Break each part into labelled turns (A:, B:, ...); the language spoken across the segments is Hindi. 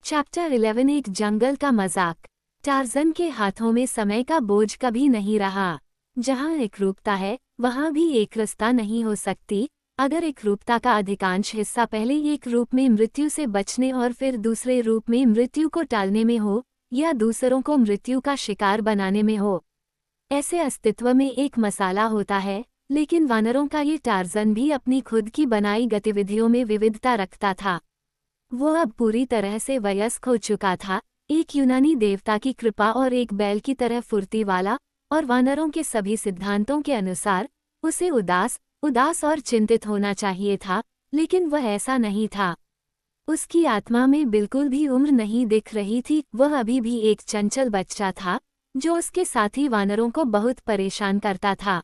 A: चैप्टर 11 एक जंगल का मजाक। टार्ज़न के हाथों में समय का बोझ कभी नहीं रहा। जहाँ एकरूपता है वहाँ भी एक रास्ता नहीं हो सकती। अगर एकरूपता का अधिकांश हिस्सा पहले एक रूप में मृत्यु से बचने और फिर दूसरे रूप में मृत्यु को टालने में हो, या दूसरों को मृत्यु का शिकार बनाने में हो, ऐसे अस्तित्व में एक मसाला होता है। लेकिन वानरों का ये टार्ज़न भी अपनी खुद की बनाई गतिविधियों में विविधता रखता था। वो अब पूरी तरह से वयस्क हो चुका था, एक यूनानी देवता की कृपा और एक बैल की तरह फुर्ती वाला, और वानरों के सभी सिद्धांतों के अनुसार उसे उदास और चिंतित होना चाहिए था, लेकिन वह ऐसा नहीं था। उसकी आत्मा में बिल्कुल भी उम्र नहीं दिख रही थी। वह अभी भी एक चंचल बच्चा था जो उसके साथी वानरों को बहुत परेशान करता था।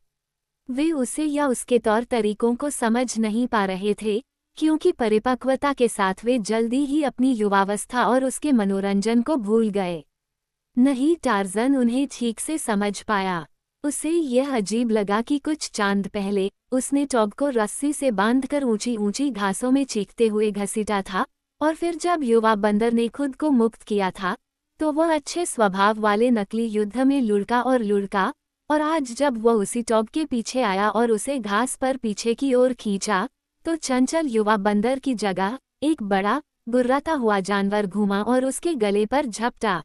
A: वे उसे या उसके तौर तरीकों को समझ नहीं पा रहे थे, क्योंकि परिपक्वता के साथ वे जल्दी ही अपनी युवावस्था और उसके मनोरंजन को भूल गए। नहीं, टार्ज़न उन्हें ठीक से समझ पाया। उसे यह अजीब लगा कि कुछ चांद पहले उसने टॉग को रस्सी से बांधकर ऊंची ऊंची घासों में चीखते हुए घसीटा था, और फिर जब युवा बंदर ने खुद को मुक्त किया था तो वह अच्छे स्वभाव वाले नकली युद्ध में लुढ़का, और आज जब वह उसी टॉग के पीछे आया और उसे घास पर पीछे की ओर खींचा, तो चंचल युवा बंदर की जगह एक बड़ा गुर्राता हुआ जानवर घूमा और उसके गले पर झपटा।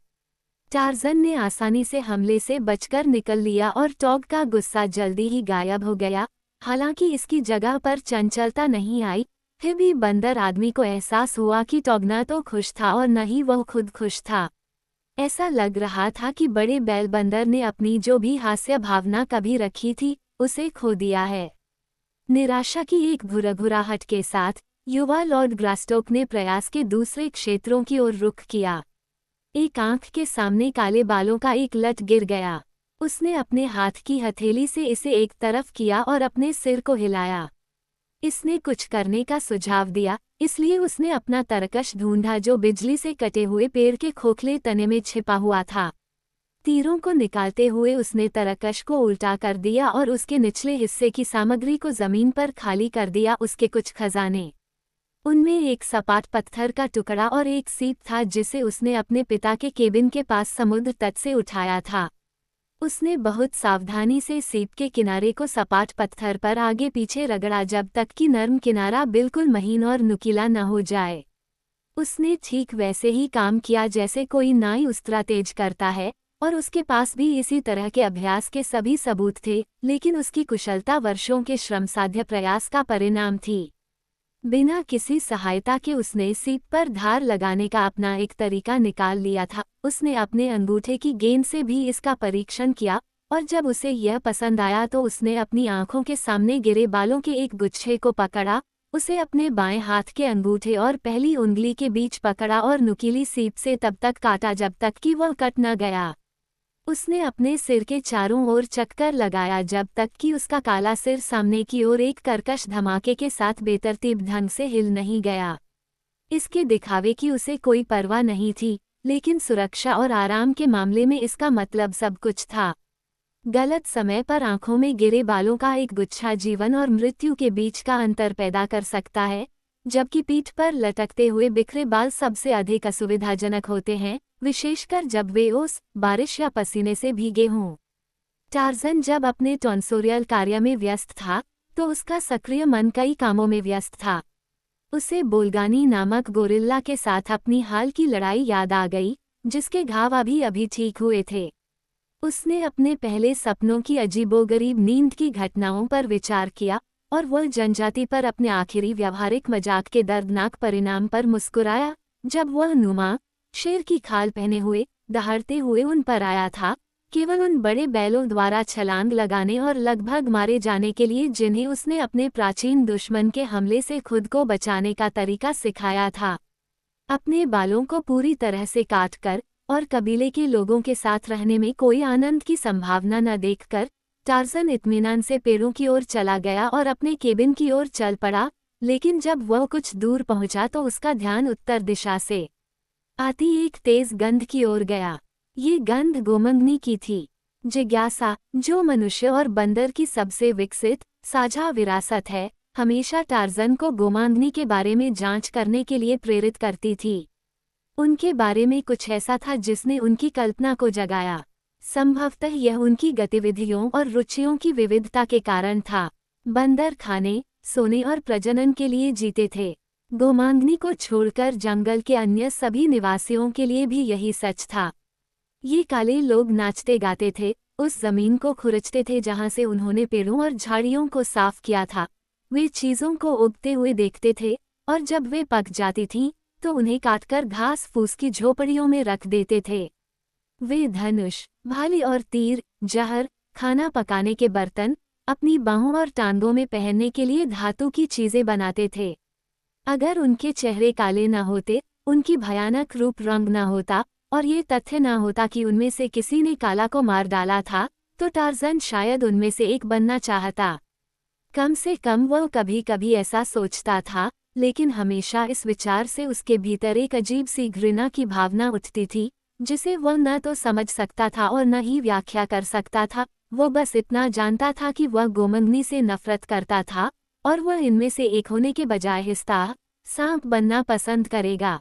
A: टार्ज़न ने आसानी से हमले से बचकर निकल लिया और टॉग का गुस्सा जल्दी ही गायब हो गया। हालांकि इसकी जगह पर चंचलता नहीं आई, फिर भी बंदर आदमी को एहसास हुआ कि टॉग न तो खुश था और न ही वह खुद खुश था। ऐसा लग रहा था कि बड़े बैल बंदर ने अपनी जो भी हास्य भावना कभी रखी थी उसे खो दिया है। निराशा की एक भुरभुराहट के साथ युवा लॉर्ड ग्रास्टोक ने प्रयास के दूसरे क्षेत्रों की ओर रुख किया। एक आंख के सामने काले बालों का एक लट गिर गया। उसने अपने हाथ की हथेली से इसे एक तरफ किया और अपने सिर को हिलाया। इसने कुछ करने का सुझाव दिया, इसलिए उसने अपना तरकश ढूंढा जो बिजली से कटे हुए पेड़ के खोखले तने में छिपा हुआ था। तीरों को निकालते हुए उसने तरकश को उल्टा कर दिया और उसके निचले हिस्से की सामग्री को जमीन पर खाली कर दिया। उसके कुछ खजाने, उनमें एक सपाट पत्थर का टुकड़ा और एक सीप था जिसे उसने अपने पिता के केबिन के पास समुद्र तट से उठाया था। उसने बहुत सावधानी से सीप के किनारे को सपाट पत्थर पर आगे पीछे रगड़ा जब तक कि नर्म किनारा बिल्कुल महीन और नुकीला न हो जाए। उसने ठीक वैसे ही काम किया जैसे कोई नाई उस्तरा तेज करता है, और उसके पास भी इसी तरह के अभ्यास के सभी सबूत थे, लेकिन उसकी कुशलता वर्षों के श्रमसाध्य प्रयास का परिणाम थी। बिना किसी सहायता के उसने सीप पर धार लगाने का अपना एक तरीका निकाल लिया था। उसने अपने अंगूठे की गेंद से भी इसका परीक्षण किया, और जब उसे यह पसंद आया तो उसने अपनी आंखों के सामने गिरे बालों के एक गुच्छे को पकड़ा, उसे अपने बाएं हाथ के अंगूठे और पहली उंगली के बीच पकड़ा और नुकीली सीप से तब तक काटा जब तक कि वह कट न गया। उसने अपने सिर के चारों ओर चक्कर लगाया जब तक कि उसका काला सिर सामने की ओर एक कर्कश धमाके के साथ बेतरतीब ढंग से हिल नहीं गया। इसके दिखावे की उसे कोई परवाह नहीं थी, लेकिन सुरक्षा और आराम के मामले में इसका मतलब सब कुछ था। गलत समय पर आंखों में गिरे बालों का एक गुच्छा जीवन और मृत्यु के बीच का अंतर पैदा कर सकता है, जबकि पीठ पर लटकते हुए बिखरे बाल सबसे अधिक असुविधाजनक होते हैं, विशेषकर जब वे ओस, बारिश या पसीने से भीगे हों। टार्ज़न जब अपने टॉन्सोरियल कार्य में व्यस्त था तो उसका सक्रिय मन कई कामों में व्यस्त था। उसे बोल्गानी नामक गोरिल्ला के साथ अपनी हाल की लड़ाई याद आ गई, जिसके घाव अभी ठीक हुए थे। उसने अपने पहले सपनों की अजीबोगरीब नींद की घटनाओं पर विचार किया, और वह जनजाति पर अपने आखिरी व्यावहारिक मजाक के दर्दनाक परिणाम पर मुस्कुराया जब वह नुमा शेर की खाल पहने हुए दहाड़ते हुए उन पर आया था, केवल उन बड़े बैलों द्वारा छलांग लगाने और लगभग मारे जाने के लिए जिन्हें उसने अपने प्राचीन दुश्मन के हमले से खुद को बचाने का तरीका सिखाया था। अपने बालों को पूरी तरह से काटकर और कबीले के लोगों के साथ रहने में कोई आनंद की संभावना न देखकर टार्ज़न इत्मीनान से पेड़ों की ओर चला गया और अपने केबिन की ओर चल पड़ा। लेकिन जब वह कुछ दूर पहुंचा तो उसका ध्यान उत्तर दिशा से आती एक तेज गंध की ओर गया। ये गंध गोमंगनी की थी। जिज्ञासा, जो मनुष्य और बंदर की सबसे विकसित साझा विरासत है, हमेशा टार्ज़न को गोमांगनी के बारे में जांच करने के लिए प्रेरित करती थी। उनके बारे में कुछ ऐसा था जिसने उनकी कल्पना को जगाया। संभवतः यह उनकी गतिविधियों और रुचियों की विविधता के कारण था। बंदर खाने, सोने और प्रजनन के लिए जीते थे। गोमांगनी को छोड़कर जंगल के अन्य सभी निवासियों के लिए भी यही सच था। ये काले लोग नाचते गाते थे, उस जमीन को खुरचते थे जहां से उन्होंने पेड़ों और झाड़ियों को साफ किया था। वे चीजों को उगते हुए देखते थे और जब वे पक जाती थीं, तो उन्हें काटकर घास फूस की झोपड़ियों में रख देते थे। वे धनुष, भाले और तीर, जहर, खाना पकाने के बर्तन, अपनी बाहों और टांगों में पहनने के लिए धातु की चीजें बनाते थे। अगर उनके चेहरे काले न होते, उनकी भयानक रूप रंग न होता और ये तथ्य न होता कि उनमें से किसी ने काला को मार डाला था, तो टार्ज़न शायद उनमें से एक बनना चाहता। कम से कम वह कभी कभी ऐसा सोचता था, लेकिन हमेशा इस विचार से उसके भीतर एक अजीब सी घृणा की भावना उठती थी, जिसे वह न तो समझ सकता था और न ही व्याख्या कर सकता था। वो बस इतना जानता था कि वह गोमंगनी से नफरत करता था और वह इनमें से एक होने के बजाय हिस्सा सांप बनना पसंद करेगा।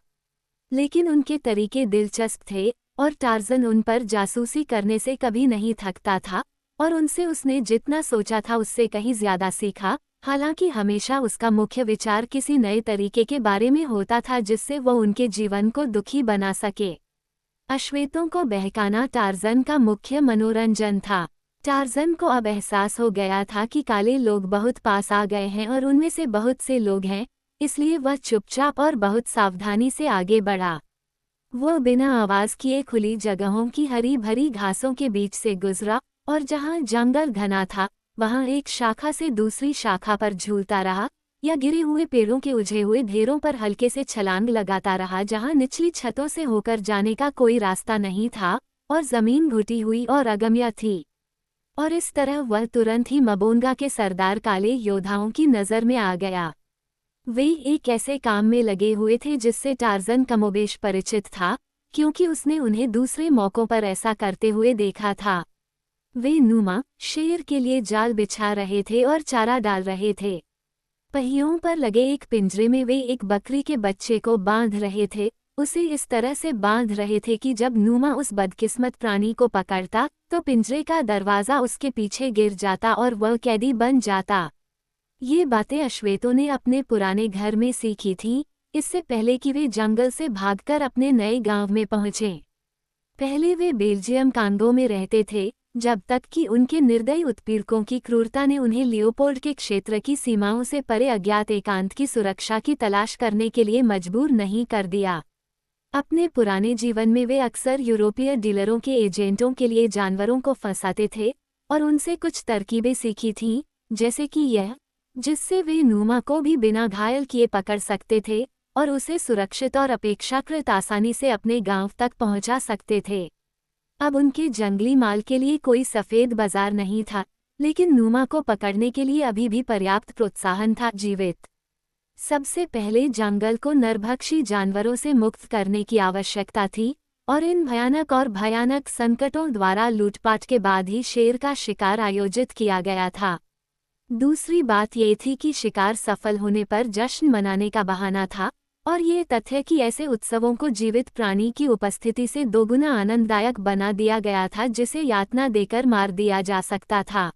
A: लेकिन उनके तरीके दिलचस्प थे और टार्ज़न उन पर जासूसी करने से कभी नहीं थकता था और उनसे उसने जितना सोचा था उससे कहीं ज्यादा सीखा। हालांकि हमेशा उसका मुख्य विचार किसी नए तरीके के बारे में होता था जिससे वह उनके जीवन को दुखी बना सके। अश्वेतों को बहकाना टार्ज़न का मुख्य मनोरंजन था। टार्ज़न को अब एहसास हो गया था कि काले लोग बहुत पास आ गए हैं और उनमें से बहुत से लोग हैं, इसलिए वह चुपचाप और बहुत सावधानी से आगे बढ़ा। वह बिना आवाज किए खुली जगहों की हरी भरी घासों के बीच से गुजरा और जहां जंगल घना था, वहां एक शाखा से दूसरी शाखा पर झूलता रहा या गिरे हुए पेड़ों के उलझे हुए ढेरों पर हल्के से छलांग लगाता रहा जहां निचली छतों से होकर जाने का कोई रास्ता नहीं था और जमीन घुटी हुई और अगम्य थी। और इस तरह वह तुरंत ही मबोंगा के सरदार काले योद्धाओं की नज़र में आ गया। वे एक ऐसे काम में लगे हुए थे जिससे टार्ज़न कमोबेश परिचित था, क्योंकि उसने उन्हें दूसरे मौकों पर ऐसा करते हुए देखा था। वे नुमा, शेर के लिए जाल बिछा रहे थे और चारा डाल रहे थे। पहियों पर लगे एक पिंजरे में वे एक बकरी के बच्चे को बांध रहे थे, उसे इस तरह से बांध रहे थे कि जब नुमा उस बदकिस्मत प्राणी को पकड़ता तो पिंजरे का दरवाज़ा उसके पीछे गिर जाता और वह कैदी बन जाता। ये बातें अश्वेतों ने अपने पुराने घर में सीखी थीं, इससे पहले कि वे जंगल से भागकर अपने नए गांव में पहुंचें। पहले वे बेल्जियम कांगो में रहते थे, जब तक कि उनके निर्दयी उत्पीड़कों की क्रूरता ने उन्हें लियोपोल्ड के क्षेत्र की सीमाओं से परे अज्ञात एकांत की सुरक्षा की तलाश करने के लिए मजबूर नहीं कर दिया। अपने पुराने जीवन में वे अक्सर यूरोपीय डीलरों के एजेंटों के लिए जानवरों को फंसाते थे और उनसे कुछ तरकीबें सीखी थीं, जैसे कि यह, जिससे वे नुमा को भी बिना घायल किए पकड़ सकते थे और उसे सुरक्षित और अपेक्षाकृत आसानी से अपने गांव तक पहुंचा सकते थे। अब उनके जंगली माल के लिए कोई सफ़ेद बाजार नहीं था, लेकिन नुमा को पकड़ने के लिए अभी भी पर्याप्त प्रोत्साहन था। जीवित सबसे पहले जंगल को नरभक्षी जानवरों से मुक्त करने की आवश्यकता थी और इन भयानक संकटों द्वारा लूटपाट के बाद ही शेर का शिकार आयोजित किया गया था। दूसरी बात ये थी कि शिकार सफल होने पर जश्न मनाने का बहाना था और ये तथ्य कि ऐसे उत्सवों को जीवित प्राणी की उपस्थिति से दोगुना आनंददायक बना दिया गया था जिसे यातना देकर मार दिया जा सकता था।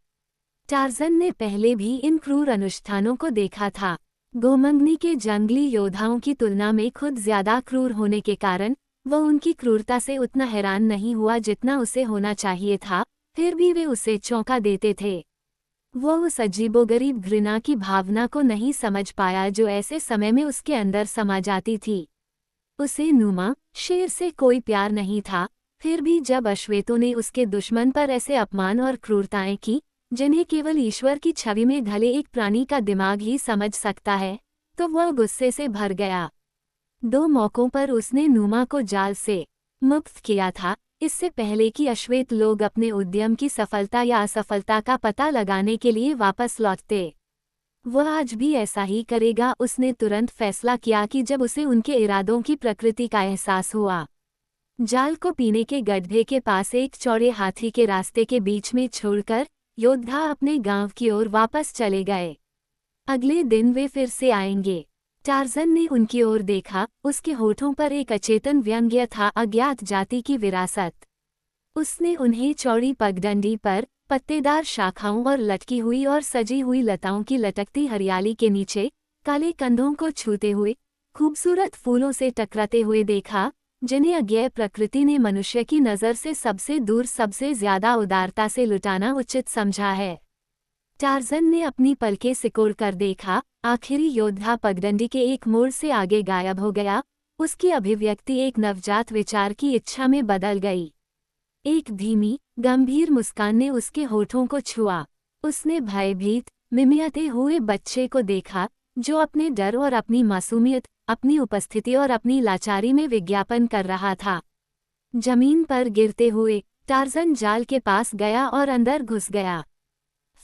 A: टार्ज़न ने पहले भी इन क्रूर अनुष्ठानों को देखा था। गोमंगनी के जंगली योद्धाओं की तुलना में खुद ज्यादा क्रूर होने के कारण वह उनकी क्रूरता से उतना हैरान नहीं हुआ जितना उसे होना चाहिए था, फिर भी वे उसे चौंका देते थे। वह उस अजीबोगरीब घृणा की भावना को नहीं समझ पाया जो ऐसे समय में उसके अंदर समा जाती थी। उसे नुमा, शेर से कोई प्यार नहीं था, फिर भी जब अश्वेतों ने उसके दुश्मन पर ऐसे अपमान और क्रूरताएं की जिन्हें केवल ईश्वर की छवि में ढले एक प्राणी का दिमाग ही समझ सकता है, तो वह गुस्से से भर गया। 2 मौकों पर उसने नुमा को जाल से मुक्त किया था, इससे पहले कि अश्वेत लोग अपने उद्यम की सफलता या असफलता का पता लगाने के लिए वापस लौटते। वह आज भी ऐसा ही करेगा, उसने तुरंत फैसला किया कि जब उसे उनके इरादों की प्रकृति का एहसास हुआ। जाल को पीने के गड्ढे के पास एक चौड़े हाथी के रास्ते के बीच में छोड़कर योद्धा अपने गांव की ओर वापस चले गए। अगले दिन वे फिर से आएंगे। टार्ज़न ने उनकी ओर देखा, उसके होठों पर एक अचेतन व्यंग्य था, अज्ञात जाति की विरासत। उसने उन्हें चौड़ी पगडंडी पर, पत्तेदार शाखाओं और लटकी हुई और सजी हुई लताओं की लटकती हरियाली के नीचे, काले कंधों को छूते हुए, खूबसूरत फूलों से टकराते हुए देखा, जिन्हें अज्ञेय प्रकृति ने मनुष्य की नज़र से सबसे दूर सबसे ज्यादा उदारता से लुटाना उचित समझा है। टार्ज़न ने अपनी पलकें सिकोड़कर देखा, आखिरी योद्धा पगडंडी के एक मोड़ से आगे गायब हो गया, उसकी अभिव्यक्ति एक नवजात विचार की इच्छा में बदल गई। एक धीमी, गंभीर मुस्कान ने उसके होठों को छुआ। उसने भयभीत, मिमियाते हुए बच्चे को देखा, जो अपने डर और अपनी मासूमियत, अपनी उपस्थिति और अपनी लाचारी में विज्ञापन कर रहा था। जमीन पर गिरते हुए, टार्ज़न जाल के पास गया और अंदर घुस गया।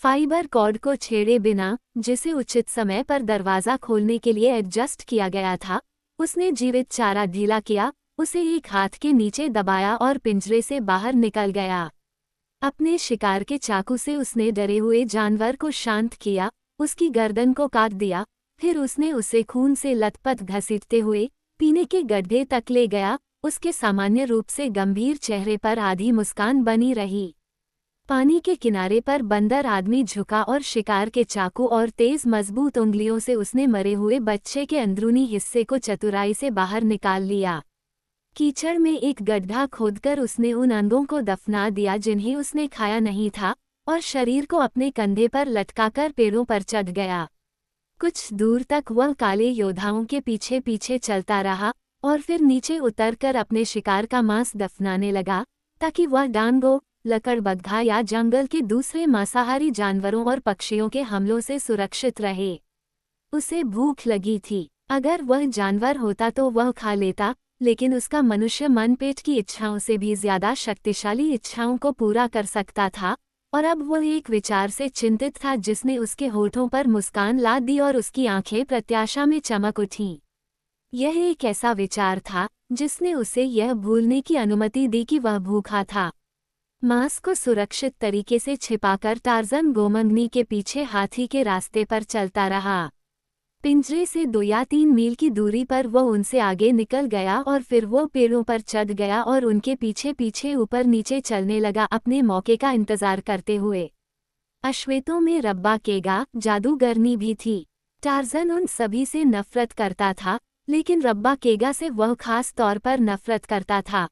A: फाइबर कॉर्ड को छेड़े बिना, जिसे उचित समय पर दरवाज़ा खोलने के लिए एडजस्ट किया गया था, उसने जीवित चारा ढीला किया, उसे एक हाथ के नीचे दबाया और पिंजरे से बाहर निकल गया। अपने शिकार के चाकू से उसने डरे हुए जानवर को शांत किया, उसकी गर्दन को काट दिया, फिर उसने उसे खून से लथपथ घसीटते हुए पीने के गड्ढे तक ले गया। उसके सामान्य रूप से गंभीर चेहरे पर आधी मुस्कान बनी रही। पानी के किनारे पर बंदर आदमी झुका और शिकार के चाकू और तेज मजबूत उंगलियों से उसने मरे हुए बच्चे के अंदरूनी हिस्से को चतुराई से बाहर निकाल लिया। कीचड़ में एक गड्ढा खोदकर उसने उन अंगों को दफना दिया जिन्हें उसने खाया नहीं था, और शरीर को अपने कंधे पर लटकाकर पेड़ों पर चढ़ गया। कुछ दूर तक वह काले योद्धाओं के पीछे पीछे चलता रहा और फिर नीचे उतरकर अपने शिकार का मांस दफनाने लगा, ताकि वह डांगों, लकड़बग्घा या जंगल के दूसरे मांसाहारी जानवरों और पक्षियों के हमलों से सुरक्षित रहे। उसे भूख लगी थी। अगर वह जानवर होता तो वह खा लेता, लेकिन उसका मनुष्य मन पेट की इच्छाओं से भी ज्यादा शक्तिशाली इच्छाओं को पूरा कर सकता था, और अब वह एक विचार से चिंतित था जिसने उसके होठों पर मुस्कान ला दी और उसकी आंखें प्रत्याशा में चमक उठीं। यह एक ऐसा विचार था जिसने उसे यह भूलने की अनुमति दी कि वह भूखा था। मांस को सुरक्षित तरीके से छिपाकर टार्ज़न गोमंगनी के पीछे हाथी के रास्ते पर चलता रहा। पिंजरे से 2 या 3 मील की दूरी पर वह उनसे आगे निकल गया और फिर वो पेड़ों पर चढ़ गया और उनके पीछे पीछे ऊपर नीचे चलने लगा, अपने मौके का इंतजार करते हुए। अश्वेतों में रब्बा केगा, जादूगरनी भी थी। टार्ज़न उन सभी से नफरत करता था, लेकिन रब्बा केगा से वह खास तौर पर नफरत करता था।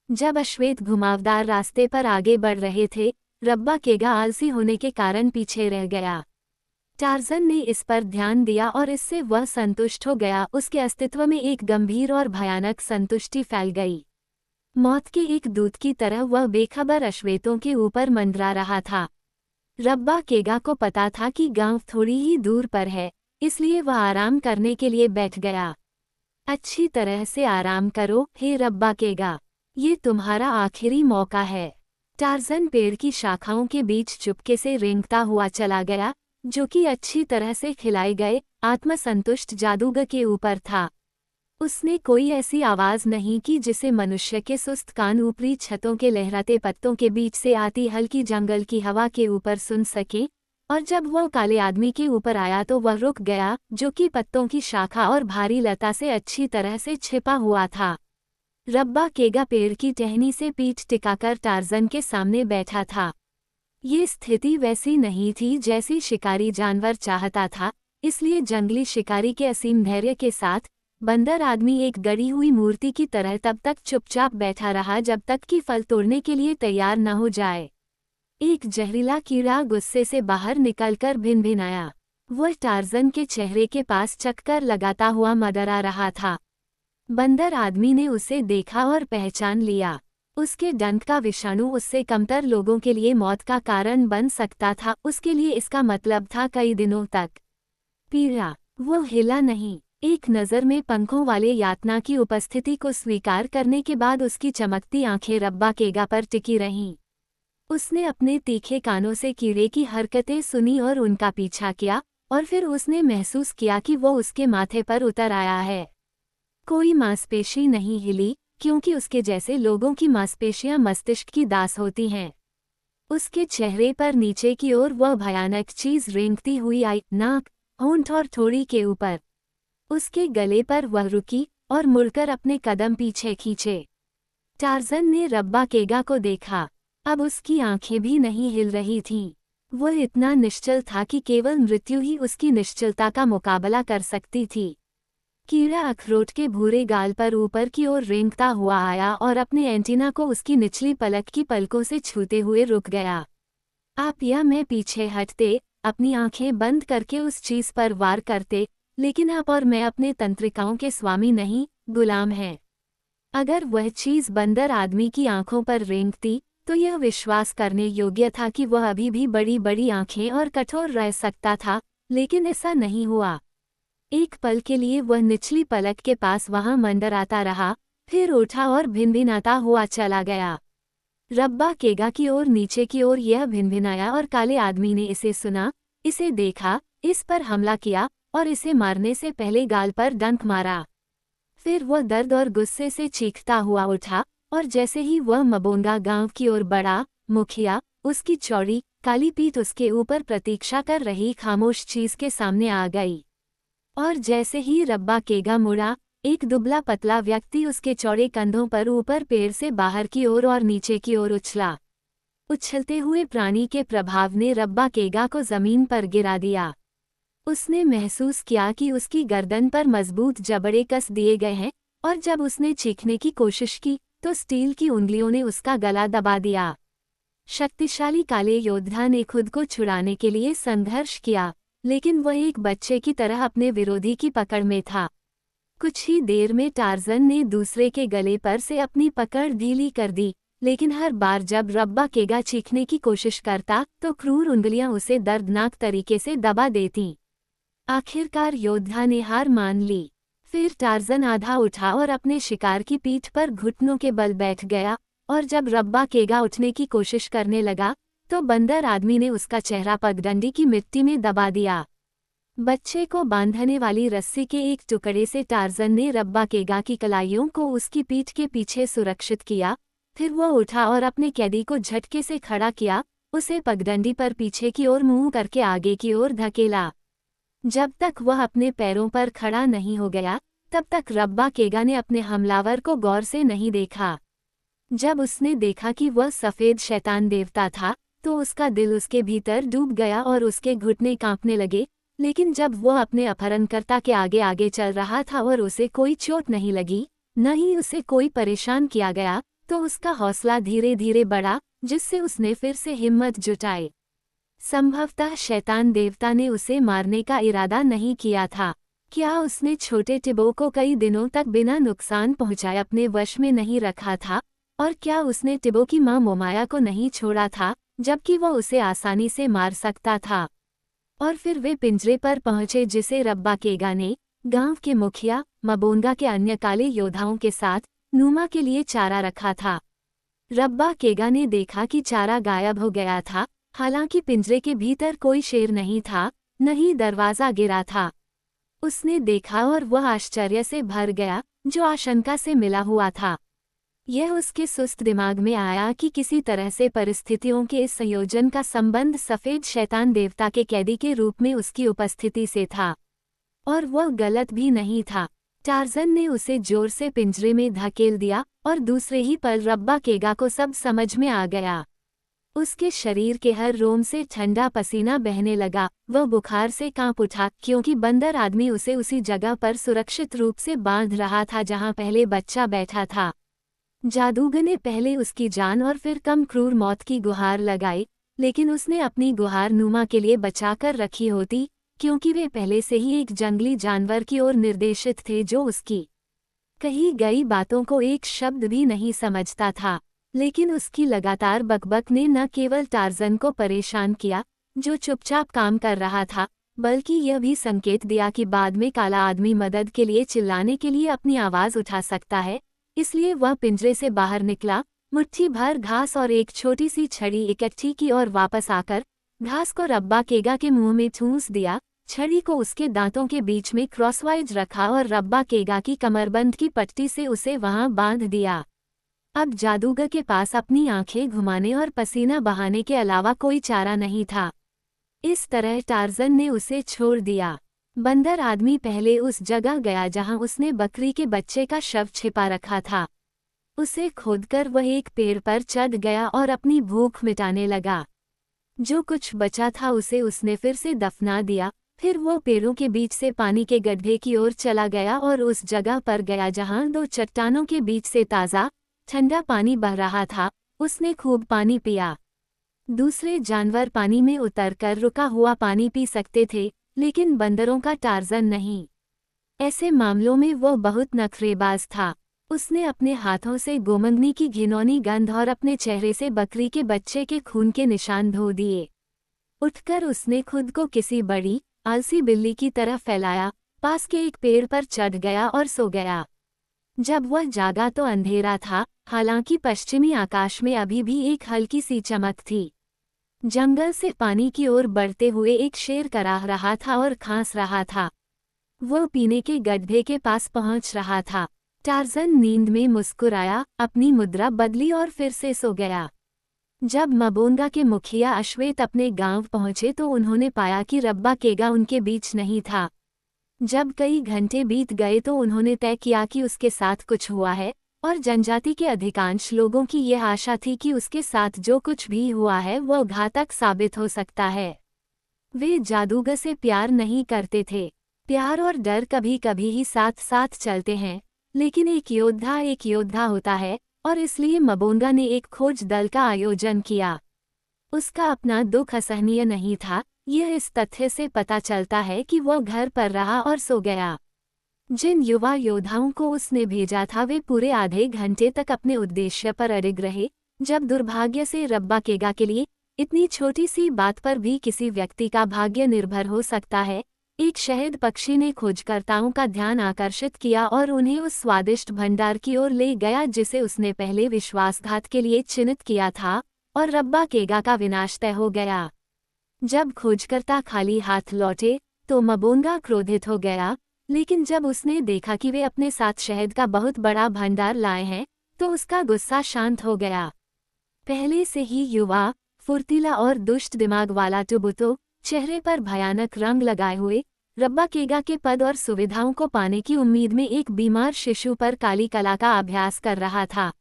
A: जब अश्वेत घुमावदार रास्ते पर आगे बढ़ रहे थे, रब्बा केगा आलसी होने के कारण पीछे रह गया। टार्ज़न ने इस पर ध्यान दिया और इससे वह संतुष्ट हो गया। उसके अस्तित्व में एक गंभीर और भयानक संतुष्टि फैल गई। मौत के एक दूत की तरह वह बेखबर अश्वेतों के ऊपर मंडरा रहा था। रब्बा केगा को पता था कि गांव थोड़ी ही दूर पर है, इसलिए वह आराम करने के लिए बैठ गया। अच्छी तरह से आराम करो, हे रब्बा केगा, ये तुम्हारा आखिरी मौका है। टार्ज़न पेड़ की शाखाओं के बीच चुपके से रेंगता हुआ चला गया, जो कि अच्छी तरह से खिलाए गए आत्मसंतुष्ट जादूगर के ऊपर था। उसने कोई ऐसी आवाज़ नहीं की जिसे मनुष्य के सुस्त कान ऊपरी छतों के लहराते पत्तों के बीच से आती हल्की जंगल की हवा के ऊपर सुन सके, और जब वह काले आदमी के ऊपर आया तो वह रुक गया, जो कि पत्तों की शाखा और भारी लता से अच्छी तरह से छिपा हुआ था। रब्बा केगा पेड़ की टहनी से पीठ टिकाकर टार्ज़न के सामने बैठा था। ये स्थिति वैसी नहीं थी जैसी शिकारी जानवर चाहता था, इसलिए जंगली शिकारी के असीम धैर्य के साथ बंदर आदमी एक गड़ी हुई मूर्ति की तरह तब तक चुपचाप बैठा रहा जब तक कि फल तोड़ने के लिए तैयार न हो जाए। एक जहरीला कीड़ा गुस्से से बाहर निकलकर भिनभिनाया। वह टार्ज़न के चेहरे के पास चक्कर लगाता हुआ मडरा रहा था। बंदर आदमी ने उसे देखा और पहचान लिया। उसके डंक का विषाणु उससे कमतर लोगों के लिए मौत का कारण बन सकता था। उसके लिए इसका मतलब था कई दिनों तक पीड़ा। वो हिला नहीं। एक नज़र में पंखों वाले यातना की उपस्थिति को स्वीकार करने के बाद उसकी चमकती आंखें रब्बा केगा पर टिकी रहीं। उसने अपने तीखे कानों से कीड़े की हरकतें सुनी और उनका पीछा किया, और फिर उसने महसूस किया कि वो उसके माथे पर उतर आया है। कोई मांसपेशी नहीं हिली, क्योंकि उसके जैसे लोगों की मांसपेशियां मस्तिष्क की दास होती हैं। उसके चेहरे पर नीचे की ओर वह भयानक चीज रेंगती हुई आई, नाक, होंठ और ठोड़ी के ऊपर। उसके गले पर वह रुकी और मुड़कर अपने कदम पीछे खींचे। टार्ज़न ने रब्बा केगा को देखा। अब उसकी आंखें भी नहीं हिल रही थीं। वह इतना निश्चल था कि केवल मृत्यु ही उसकी निश्चलता का मुकाबला कर सकती थी। कीड़ा अखरोट के भूरे गाल पर ऊपर की ओर रेंगता हुआ आया और अपने एंटीना को उसकी निचली पलक की पलकों से छूते हुए रुक गया। आप या मैं पीछे हटते, अपनी आंखें बंद करके उस चीज पर वार करते, लेकिन आप और मैं अपने तंत्रिकाओं के स्वामी नहीं, गुलाम हैं। अगर वह चीज बंदर आदमी की आंखों पर रेंगती तो यह विश्वास करने योग्य था कि वह अभी भी बड़ी बड़ी आंखें और कठोर रह सकता था, लेकिन ऐसा नहीं हुआ। एक पल के लिए वह निचली पलक के पास वहां मंडराता रहा, फिर उठा और भिनभिनाता हुआ चला गया। रब्बा केगा की ओर नीचे की ओर यह भिनभिनाया और काले आदमी ने इसे सुना, इसे देखा, इस पर हमला किया और इसे मारने से पहले गाल पर डंक मारा। फिर वह दर्द और गुस्से से चीखता हुआ उठा और जैसे ही वह मबोंगा गांव की ओर बढ़ा, मुखिया, उसकी चौड़ी काली पीठ उसके ऊपर प्रतीक्षा कर रही खामोश चीज के सामने आ गई। और जैसे ही रब्बा केगा मुड़ा, एक दुबला पतला व्यक्ति उसके चौड़े कंधों पर ऊपर पेड़ से बाहर की ओर और नीचे की ओर उछला। उछलते हुए प्राणी के प्रभाव ने रब्बा केगा को जमीन पर गिरा दिया। उसने महसूस किया कि उसकी गर्दन पर मजबूत जबड़े कस दिए गए हैं, और जब उसने चीखने की कोशिश की तो स्टील की उंगलियों ने उसका गला दबा दिया। शक्तिशाली काले योद्धा ने खुद को छुड़ाने के लिए संघर्ष किया, लेकिन वह एक बच्चे की तरह अपने विरोधी की पकड़ में था। कुछ ही देर में टार्ज़न ने दूसरे के गले पर से अपनी पकड़ ढीली कर दी, लेकिन हर बार जब रब्बा केगा चीखने की कोशिश करता तो क्रूर उंगलियां उसे दर्दनाक तरीके से दबा देतीं। आखिरकार योद्धा ने हार मान ली। फिर टार्ज़न आधा उठा और अपने शिकार की पीठ पर घुटनों के बल बैठ गया, और जब रब्बा केगा उठने की कोशिश करने लगा तो बंदर आदमी ने उसका चेहरा पगडंडी की मिट्टी में दबा दिया। बच्चे को बांधने वाली रस्सी के एक टुकड़े से टार्ज़न ने रब्बा केगा की कलाइयों को उसकी पीठ के पीछे सुरक्षित किया। फिर वह उठा और अपने कैदी को झटके से खड़ा किया, उसे पगडंडी पर पीछे की ओर मुंह करके आगे की ओर धकेला। जब तक वह अपने पैरों पर खड़ा नहीं हो गया, तब तक रब्बा केगा ने अपने हमलावर को गौर से नहीं देखा। जब उसने देखा कि वह सफ़ेद शैतान देवता था, तो उसका दिल उसके भीतर डूब गया और उसके घुटने कांपने लगे। लेकिन जब वह अपने अपहरणकर्ता के आगे आगे चल रहा था और उसे कोई चोट नहीं लगी, न ही उसे कोई परेशान किया गया, तो उसका हौसला धीरे धीरे बढ़ा, जिससे उसने फिर से हिम्मत जुटाई। संभवतः शैतान देवता ने उसे मारने का इरादा नहीं किया था। क्या उसने छोटे टिबो को कई दिनों तक बिना नुकसान पहुंचाए अपने वश में नहीं रखा था? और क्या उसने टिबो की मां मोमाया को नहीं छोड़ा था, जबकि वह उसे आसानी से मार सकता था? और फिर वे पिंजरे पर पहुंचे जिसे रब्बा केगा ने गांव के मुखिया मबोंगा के अन्य काले योद्धाओं के साथ नूमा के लिए चारा रखा था। रब्बा केगा ने देखा कि चारा गायब हो गया था, हालांकि पिंजरे के भीतर कोई शेर नहीं था, न ही दरवाजा गिरा था। उसने देखा और वह आश्चर्य से भर गया, जो आशंका से मिला हुआ था। यह उसके सुस्त दिमाग में आया कि किसी तरह से परिस्थितियों के इस संयोजन का संबंध सफ़ेद शैतान देवता के कैदी के रूप में उसकी उपस्थिति से था, और वह गलत भी नहीं था। टार्ज़न ने उसे जोर से पिंजरे में धकेल दिया और दूसरे ही पल रब्बा केगा को सब समझ में आ गया। उसके शरीर के हर रोम से ठंडा पसीना बहने लगा। वह बुखार से कांप उठा, क्योंकि बंदर आदमी उसे उसी जगह पर सुरक्षित रूप से बांध रहा था जहां पहले बच्चा बैठा था। जादूगर ने पहले उसकी जान और फिर कम क्रूर मौत की गुहार लगाई, लेकिन उसने अपनी गुहार नूमा के लिए बचाकर रखी होती, क्योंकि वे पहले से ही एक जंगली जानवर की ओर निर्देशित थे जो उसकी कही गई बातों को एक शब्द भी नहीं समझता था। लेकिन उसकी लगातार बकबक ने न केवल टार्ज़न को परेशान किया, जो चुपचाप काम कर रहा था, बल्कि यह भी संकेत दिया कि बाद में काला आदमी मदद के लिए चिल्लाने के लिए अपनी आवाज़ उठा सकता है। इसलिए वह पिंजरे से बाहर निकला, मुट्ठी भर घास और एक छोटी सी छड़ी इकट्ठी की और वापस आकर घास को रब्बा केगा के मुंह में ठूंस दिया, छड़ी को उसके दांतों के बीच में क्रॉसवाइज रखा और रब्बा केगा की कमरबंद की पट्टी से उसे वहां बांध दिया। अब जादूगर के पास अपनी आंखें घुमाने और पसीना बहाने के अलावा कोई चारा नहीं था। इस तरह टार्ज़न ने उसे छोड़ दिया। बंदर आदमी पहले उस जगह गया जहां उसने बकरी के बच्चे का शव छिपा रखा था। उसे खोदकर वह एक पेड़ पर चढ़ गया और अपनी भूख मिटाने लगा। जो कुछ बचा था उसे उसने फिर से दफना दिया। फिर वो पेड़ों के बीच से पानी के गड्ढे की ओर चला गया और उस जगह पर गया जहां दो चट्टानों के बीच से ताज़ा ठंडा पानी बह रहा था। उसने खूब पानी पिया। दूसरे जानवर पानी में उतरकर रुका हुआ पानी पी सकते थे, लेकिन बंदरों का टार्ज़न नहीं। ऐसे मामलों में वो बहुत नखरेबाज था। उसने अपने हाथों से गोमंगनी की घिनौनी गंध और अपने चेहरे से बकरी के बच्चे के खून के निशान धो दिए। उठकर उसने खुद को किसी बड़ी आलसी बिल्ली की तरह फैलाया, पास के एक पेड़ पर चढ़ गया और सो गया। जब वह जागा तो अंधेरा था, हालांकि पश्चिमी आकाश में अभी भी एक हल्की सी चमक थी। जंगल से पानी की ओर बढ़ते हुए एक शेर कराह रहा था और खांस रहा था। वो पीने के गड्ढे के पास पहुंच रहा था। टार्ज़न नींद में मुस्कुराया, अपनी मुद्रा बदली और फिर से सो गया। जब मबोंगा के मुखिया अश्वेत अपने गांव पहुंचे तो उन्होंने पाया कि रब्बा केगा उनके बीच नहीं था। जब कई घंटे बीत गए तो उन्होंने तय किया कि उसके साथ कुछ हुआ है, और जनजाति के अधिकांश लोगों की यह आशा थी कि उसके साथ जो कुछ भी हुआ है वह घातक साबित हो सकता है। वे जादूगर से प्यार नहीं करते थे। प्यार और डर कभी कभी ही साथ साथ चलते हैं, लेकिन एक योद्धा होता है, और इसलिए मबोंगा ने एक खोज दल का आयोजन किया। उसका अपना दुख असहनीय नहीं था, यह इस तथ्य से पता चलता है कि वह घर पर रहा और सो गया। जिन युवा योद्धाओं को उसने भेजा था वे पूरे आधे घंटे तक अपने उद्देश्य पर अड़िग रहे। जब दुर्भाग्य से रब्बा केगा के लिए इतनी छोटी सी बात पर भी किसी व्यक्ति का भाग्य निर्भर हो सकता है, एक शहद पक्षी ने खोजकर्ताओं का ध्यान आकर्षित किया और उन्हें उस स्वादिष्ट भंडार की ओर ले गया जिसे उसने पहले विश्वासघात के लिए चिन्हित किया था, और रब्बा केगा का विनाश तय हो गया। जब खोजकर्ता खाली हाथ लौटे तो मबोंगा क्रोधित हो गया, लेकिन जब उसने देखा कि वे अपने साथ शहद का बहुत बड़ा भंडार लाए हैं तो उसका गुस्सा शांत हो गया। पहले से ही युवा, फुर्तीला और दुष्ट दिमाग वाला टुबुतो, चेहरे पर भयानक रंग लगाए हुए, रब्बा केगा के पद और सुविधाओं को पाने की उम्मीद में एक बीमार शिशु पर काली कला का अभ्यास कर रहा था।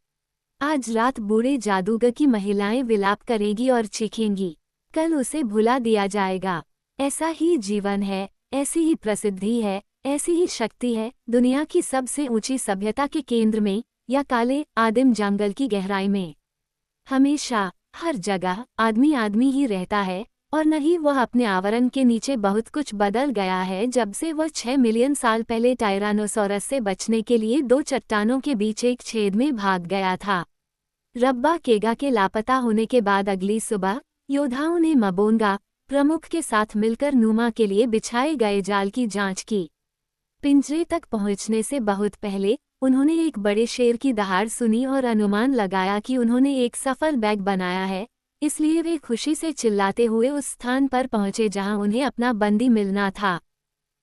A: आज रात बूढ़े जादूगर की महिलाएं विलाप करेगी और चीखेंगी। कल उसे भुला दिया जाएगा। ऐसा ही जीवन है, ऐसी ही प्रसिद्धि है, ऐसी ही शक्ति है दुनिया की सबसे ऊंची सभ्यता के केंद्र में, या काले आदिम जंगल की गहराई में। हमेशा, हर जगह आदमी आदमी ही रहता है, और नहीं वह अपने आवरण के नीचे बहुत कुछ बदल गया है जब से वह 6 मिलियन साल पहले टायरानोसॉरस से बचने के लिए दो चट्टानों के बीच एक छेद में भाग गया था। रब्बा केगा के लापता होने के बाद अगली सुबह योद्धाओं ने मबोंगा प्रमुख के साथ मिलकर नुमा के लिए बिछाए गए जाल की जांच की। पिंजरे तक पहुंचने से बहुत पहले उन्होंने एक बड़े शेर की दहाड़ सुनी और अनुमान लगाया कि उन्होंने एक सफल बैग बनाया है, इसलिए वे खुशी से चिल्लाते हुए उस स्थान पर पहुंचे जहां उन्हें अपना बंदी मिलना था।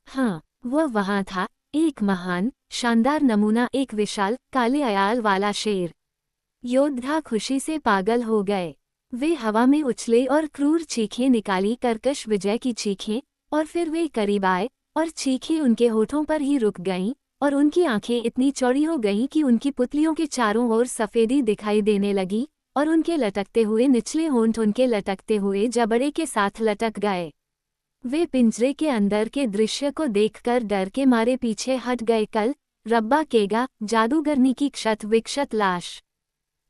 A: हाँ, वह वहां था, एक महान, शानदार नमूना, एक विशाल, काले अयाल वाला शेर। योद्धा खुशी से पागल हो गए। वे हवा में उछले और क्रूर चीखें निकाली, कर्कश विजय की चीखें, और फिर वे करीब आए और चीखें उनके होठों पर ही रुक गईं, और उनकी आंखें इतनी चौड़ी हो गईं कि उनकी पुतलियों के चारों ओर सफ़ेदी दिखाई देने लगी, और उनके लटकते हुए निचले होंठ उनके लटकते हुए जबड़े के साथ लटक गए। वे पिंजरे के अंदर के दृश्य को देखकर डर के मारे पीछे हट गए। कल रब्बा केगा, जादूगरनी की क्षत विक्षत लाश।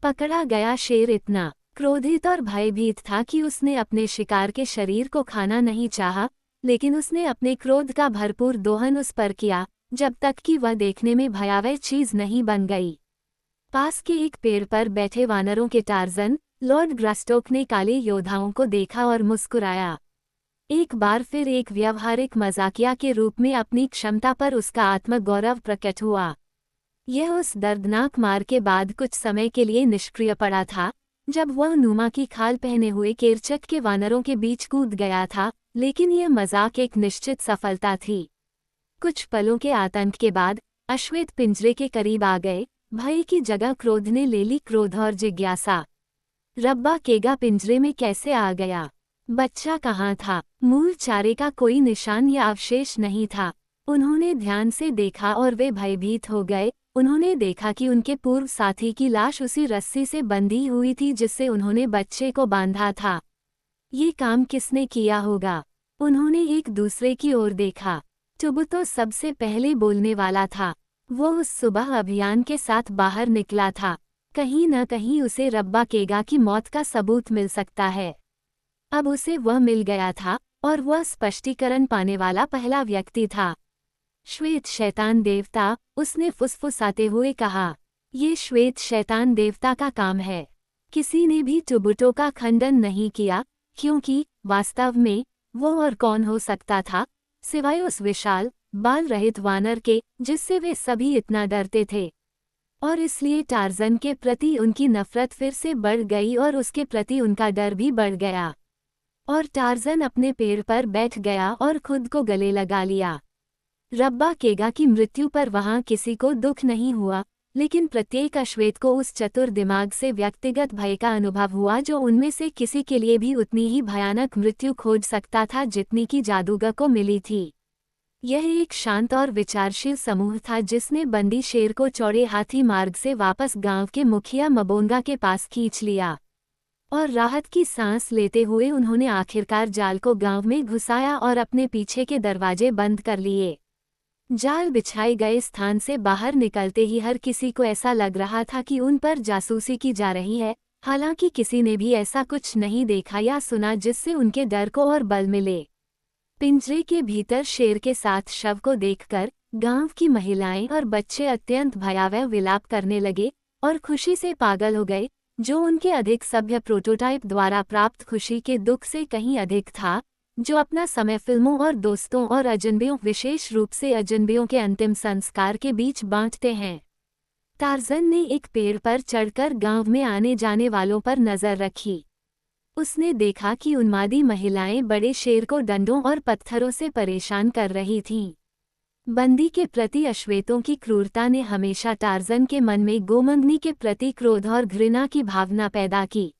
A: पकड़ा गया शेर इतना क्रोधित और भयभीत था कि उसने अपने शिकार के शरीर को खाना नहीं चाहा, लेकिन उसने अपने क्रोध का भरपूर दोहन उस पर किया जब तक कि वह देखने में भयावह चीज नहीं बन गई। पास के एक पेड़ पर बैठे वानरों के टार्ज़न, लॉर्ड ग्रास्टोक ने काले योद्धाओं को देखा और मुस्कुराया। एक बार फिर एक व्यावहारिक मजाकिया के रूप में अपनी क्षमता पर उसका आत्मगौरव प्रकट हुआ। यह उस दर्दनाक मार के बाद कुछ समय के लिए निष्क्रिय पड़ा था, जब वह नुमा की खाल पहने हुए केरचक के वानरों के बीच कूद गया था, लेकिन यह मजाक एक निश्चित सफलता थी। कुछ पलों के आतंक के बाद अश्वेत पिंजरे के करीब आ गए। भय की जगह क्रोध ने ले ली, क्रोध और जिज्ञासा। रब्बा केगा पिंजरे में कैसे आ गया? बच्चा कहाँ था? मूल चारे का कोई निशान या अवशेष नहीं था। उन्होंने ध्यान से देखा और वे भयभीत हो गए। उन्होंने देखा कि उनके पूर्व साथी की लाश उसी रस्सी से बंधी हुई थी जिससे उन्होंने बच्चे को बांधा था। ये काम किसने किया होगा? उन्होंने एक दूसरे की ओर देखा। टुबुतो सबसे पहले बोलने वाला था। वो उस सुबह अभियान के साथ बाहर निकला था। कहीं न कहीं उसे रब्बा केगा की मौत का सबूत मिल सकता है। अब उसे वह मिल गया था और वह स्पष्टीकरण पाने वाला पहला व्यक्ति था। श्वेत शैतान देवता, उसने फुसफुसाते हुए कहा। ये श्वेत शैतान देवता का काम है। किसी ने भी टुबुटो का खंडन नहीं किया, क्योंकि वास्तव में वो और कौन हो सकता था सिवाय उस विशाल बाल रहित वानर के जिससे वे सभी इतना डरते थे। और इसलिए टार्जन के प्रति उनकी नफरत फिर से बढ़ गई और उसके प्रति उनका डर भी बढ़ गया। और टार्जन अपने पेड़ पर बैठ गया और खुद को गले लगा लिया। रब्बा केगा की मृत्यु पर वहां किसी को दुख नहीं हुआ, लेकिन प्रत्येक अश्वेत को उस चतुर दिमाग से व्यक्तिगत भय का अनुभव हुआ जो उनमें से किसी के लिए भी उतनी ही भयानक मृत्यु खोज सकता था जितनी की जादूगर को मिली थी। यह एक शांत और विचारशील समूह था जिसने बंदी शेर को चौड़े हाथी मार्ग से वापस गांव के मुखिया मबोंगा के पास खींच लिया। और राहत की सांस लेते हुए उन्होंने आखिरकार जाल को गांव में घुसाया और अपने पीछे के दरवाजे बंद कर लिए। जाल बिछाए गए स्थान से बाहर निकलते ही हर किसी को ऐसा लग रहा था कि उन पर जासूसी की जा रही है, हालांकि किसी ने भी ऐसा कुछ नहीं देखा या सुना जिससे उनके डर को और बल मिले। पिंजरे के भीतर शेर के साथ शव को देखकर गांव की महिलाएं और बच्चे अत्यंत भयावह विलाप करने लगे और खुशी से पागल हो गए, जो उनके अधिक सभ्य प्रोटोटाइप द्वारा प्राप्त खुशी के दुख से कहीं अधिक था, जो अपना समय फिल्मों और दोस्तों और अजनबियों, विशेष रूप से अजनबियों के अंतिम संस्कार के बीच बांटते हैं। टार्जन ने एक पेड़ पर चढ़कर गांव में आने जाने वालों पर नजर रखी। उसने देखा कि उन्मादी महिलाएं बड़े शेर को डंडों और पत्थरों से परेशान कर रही थीं। बंदी के प्रति अश्वेतों की क्रूरता ने हमेशा टार्जन के मन में गोमंगनी के प्रति क्रोध और घृणा की भावना पैदा की।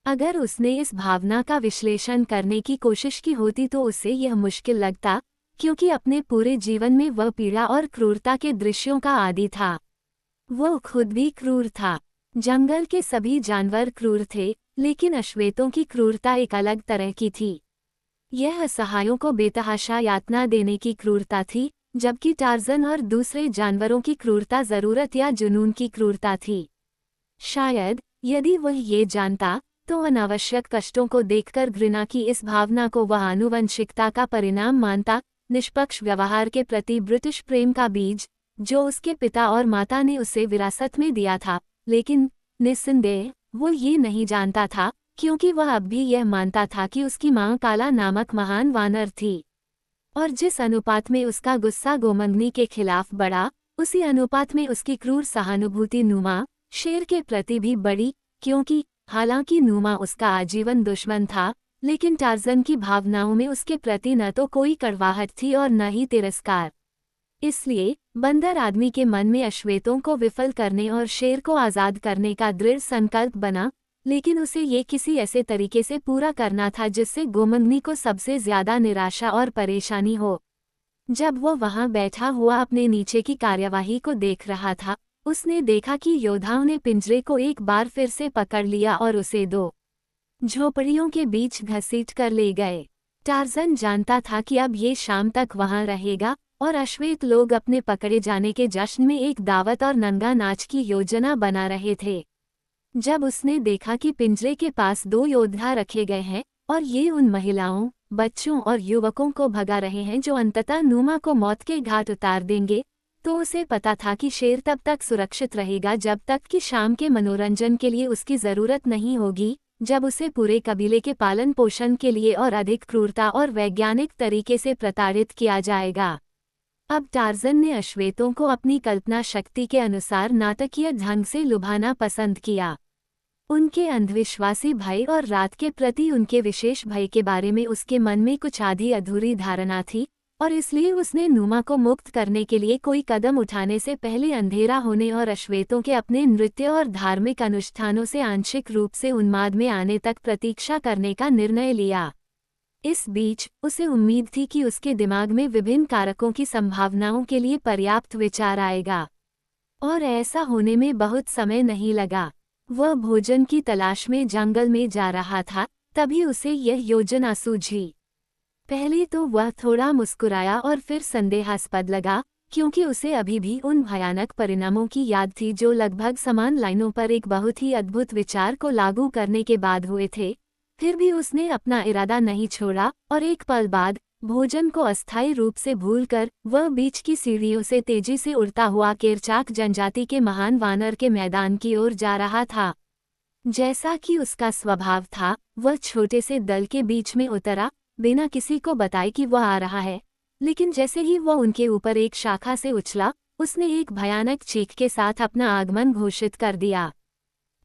A: अगर उसने इस भावना का विश्लेषण करने की कोशिश की होती तो उसे यह मुश्किल लगता, क्योंकि अपने पूरे जीवन में वह पीड़ा और क्रूरता के दृश्यों का आदी था। वो खुद भी क्रूर था। जंगल के सभी जानवर क्रूर थे, लेकिन अश्वेतों की क्रूरता एक अलग तरह की थी। यह असहायों को बेतहाशा यातना देने की क्रूरता थी, जबकि टार्जन और दूसरे जानवरों की क्रूरता जरूरत या जुनून की क्रूरता थी। शायद यदि वह ये जानता तो अनावश्यक कष्टों को देखकर घृणा की इस भावना को वह आनुवंशिकता का परिणाम मानता, निष्पक्ष व्यवहार के प्रति ब्रिटिश प्रेम का बीज, जो उसके पिता और माता ने उसे विरासत में दिया था। लेकिन निस्संदेह वो ये नहीं जानता था, क्योंकि वह अब भी यह मानता था कि उसकी मां काला नामक महान वानर थी। और जिस अनुपात में उसका गुस्सा गोमंगनी के खिलाफ बढ़ा, उसी अनुपात में उसकी क्रूर सहानुभूति नुमा शेर के प्रति भी बढ़ी, क्योंकि हालांकि नुमा उसका आजीवन दुश्मन था, लेकिन टार्जन की भावनाओं में उसके प्रति न तो कोई कड़वाहट थी और न ही तिरस्कार। इसलिए बंदर आदमी के मन में अश्वेतों को विफल करने और शेर को आज़ाद करने का दृढ़ संकल्प बना, लेकिन उसे ये किसी ऐसे तरीके से पूरा करना था जिससे गोमंगनी को सबसे ज्यादा निराशा और परेशानी हो। जब वो वहां बैठा हुआ अपने नीचे की कार्यवाही को देख रहा था, उसने देखा कि योद्धाओं ने पिंजरे को एक बार फिर से पकड़ लिया और उसे दो झोपड़ियों के बीच घसीट कर ले गए। टार्जन जानता था कि अब ये शाम तक वहां रहेगा और अश्वेत लोग अपने पकड़े जाने के जश्न में एक दावत और नंगा नाच की योजना बना रहे थे। जब उसने देखा कि पिंजरे के पास 2 योद्धा रखे गए हैं और ये उन महिलाओं, बच्चों और युवकों को भगा रहे हैं जो अंततः नुमा को मौत के घाट उतार देंगे, तो उसे पता था कि शेर तब तक सुरक्षित रहेगा जब तक कि शाम के मनोरंजन के लिए उसकी जरूरत नहीं होगी, जब उसे पूरे कबीले के पालन पोषण के लिए और अधिक क्रूरता और वैज्ञानिक तरीके से प्रताड़ित किया जाएगा। अब टार्जन ने अश्वेतों को अपनी कल्पना शक्ति के अनुसार नाटकीय ढंग से लुभाना पसंद किया। उनके अंधविश्वासी भय और रात के प्रति उनके विशेष भय के बारे में उसके मन में कुछ आधी अधूरी धारणा थी, और इसलिए उसने नुमा को मुक्त करने के लिए कोई कदम उठाने से पहले अंधेरा होने और अश्वेतों के अपने नृत्य और धार्मिक अनुष्ठानों से आंशिक रूप से उन्माद में आने तक प्रतीक्षा करने का निर्णय लिया। इस बीच उसे उम्मीद थी कि उसके दिमाग में विभिन्न कारकों की संभावनाओं के लिए पर्याप्त विचार आएगा, और ऐसा होने में बहुत समय नहीं लगा। वह भोजन की तलाश में जंगल में जा रहा था, तभी उसे यह योजना सूझी। पहले तो वह थोड़ा मुस्कुराया और फिर संदेहास्पद लगा, क्योंकि उसे अभी भी उन भयानक परिणामों की याद थी जो लगभग समान लाइनों पर एक बहुत ही अद्भुत विचार को लागू करने के बाद हुए थे। फिर भी उसने अपना इरादा नहीं छोड़ा और एक पल बाद भोजन को अस्थायी रूप से भूलकर वह बीच की सीढ़ियों से तेजी से उड़ता हुआ केरचाक जनजाति के महान वानर के मैदान की ओर जा रहा था। जैसा कि उसका स्वभाव था, वह छोटे से दल के बीच में उतरा, बिना किसी को बताए कि वह आ रहा है। लेकिन जैसे ही वह उनके ऊपर एक शाखा से उछला, उसने एक भयानक चीख के साथ अपना आगमन घोषित कर दिया।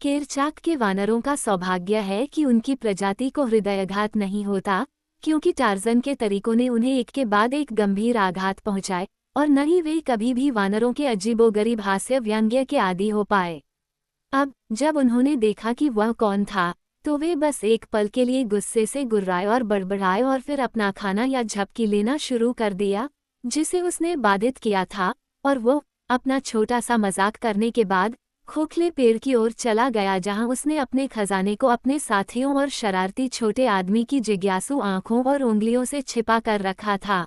A: केरचाक के वानरों का सौभाग्य है कि उनकी प्रजाति को हृदयाघात नहीं होता, क्योंकि टार्जन के तरीकों ने उन्हें एक के बाद एक गंभीर आघात पहुंचाए, और न ही वे कभी भी वानरों के अजीबोगरीब हास्य व्यंग्य के आदी हो पाए। अब जब उन्होंने देखा कि वह कौन था, तो वे बस एक पल के लिए गुस्से से गुर्राए और बड़बड़ाए और फिर अपना खाना या झपकी लेना शुरू कर दिया, जिसे उसने बाधित किया था, और वो अपना छोटा सा मजाक करने के बाद खोखले पेड़ की ओर चला गया, जहां उसने अपने खजाने को अपने साथियों और शरारती छोटे आदमी की जिज्ञासु आंखों और उंगलियों से छिपा कर रखा था।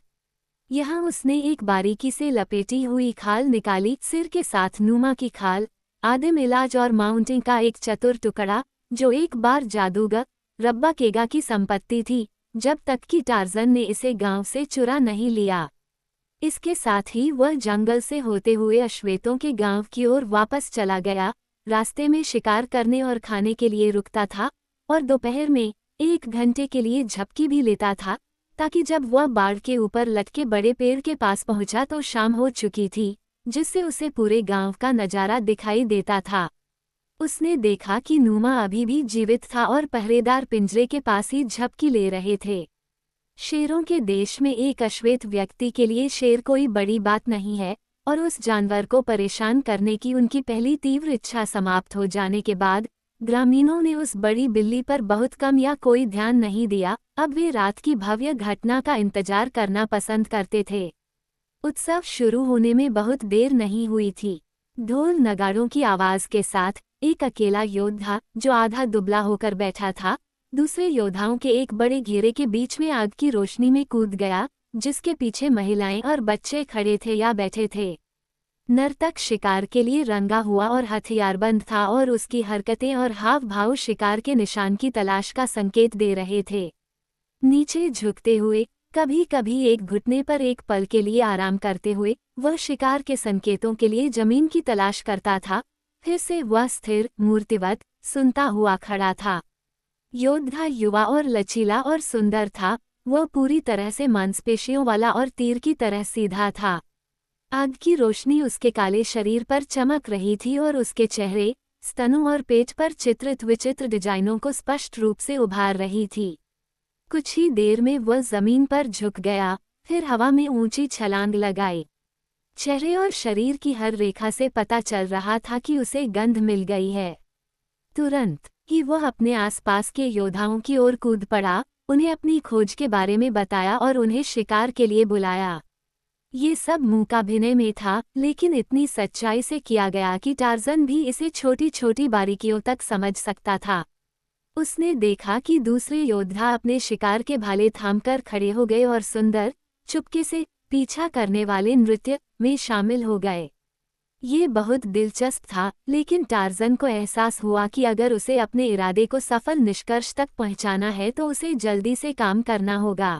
A: यहाँ उसने एक बारीकी से लपेटी हुई खाल निकाली, सिर के साथ नुमा की खाल, आदिम इलाज और माउंटिंग का एक चतुर टुकड़ा, जो एक बार जादूगर रब्बा केगा की संपत्ति थी, जब तक कि टार्जन ने इसे गांव से चुरा नहीं लिया। इसके साथ ही वह जंगल से होते हुए अश्वेतों के गांव की ओर वापस चला गया, रास्ते में शिकार करने और खाने के लिए रुकता था, और दोपहर में 1 घंटे के लिए झपकी भी लेता था, ताकि जब वह बाड़ के ऊपर लटके बड़े पेड़ के पास पहुंचा तो शाम हो चुकी थी, जिससे उसे पूरे गांव का नजारा दिखाई देता था। उसने देखा कि नुमा अभी भी जीवित था और पहरेदार पिंजरे के पास ही झपकी ले रहे थे। शेरों के देश में एक अश्वेत व्यक्ति के लिए शेर कोई बड़ी बात नहीं है, और उस जानवर को परेशान करने की उनकी पहली तीव्र इच्छा समाप्त हो जाने के बाद ग्रामीणों ने उस बड़ी बिल्ली पर बहुत कम या कोई ध्यान नहीं दिया। अब वे रात की भव्य घटना का इंतजार करना पसंद करते थे। उत्सव शुरू होने में बहुत देर नहीं हुई थी। ढोल नगाड़ों की आवाज के साथ एक अकेला योद्धा, जो आधा दुबला होकर बैठा था, दूसरे योद्धाओं के एक बड़े घेरे के बीच में आग की रोशनी में कूद गया, जिसके पीछे महिलाएं और बच्चे खड़े थे या बैठे थे। नर्तक शिकार के लिए रंगा हुआ और हथियारबंद था, और उसकी हरकतें और हाव भाव शिकार के निशान की तलाश का संकेत दे रहे थे। नीचे झुकते हुए, कभी कभी एक घुटने पर एक पल के लिए आराम करते हुए, वह शिकार के संकेतों के लिए जमीन की तलाश करता था। फिर से वह स्थिर, मूर्तिवत, सुनता हुआ खड़ा था। योद्धा युवा और लचीला और सुंदर था। वह पूरी तरह से मांसपेशियों वाला और तीर की तरह सीधा था। आग की रोशनी उसके काले शरीर पर चमक रही थी, और उसके चेहरे, स्तनों और पेट पर चित्रित विचित्र डिजाइनों को स्पष्ट रूप से उभार रही थी। कुछ ही देर में वह जमीन पर झुक गया, फिर हवा में ऊंची छलांग लगाई। चेहरे और शरीर की हर रेखा से पता चल रहा था कि उसे गंध मिल गई है। तुरंत ही वह अपने आसपास के योद्धाओं की ओर कूद पड़ा, उन्हें अपनी खोज के बारे में बताया और उन्हें शिकार के लिए बुलाया। ये सब मूकाभिनय में था, लेकिन इतनी सच्चाई से किया गया कि टार्जन भी इसे छोटी छोटी बारीकियों तक समझ सकता था। उसने देखा कि दूसरे योद्धा अपने शिकार के भाले थामकर खड़े हो गए और सुंदर, चुपके से पीछा करने वाले नृत्य में शामिल हो गए। ये बहुत दिलचस्प था, लेकिन टार्जन को एहसास हुआ कि अगर उसे अपने इरादे को सफल निष्कर्ष तक पहुंचाना है तो उसे जल्दी से काम करना होगा।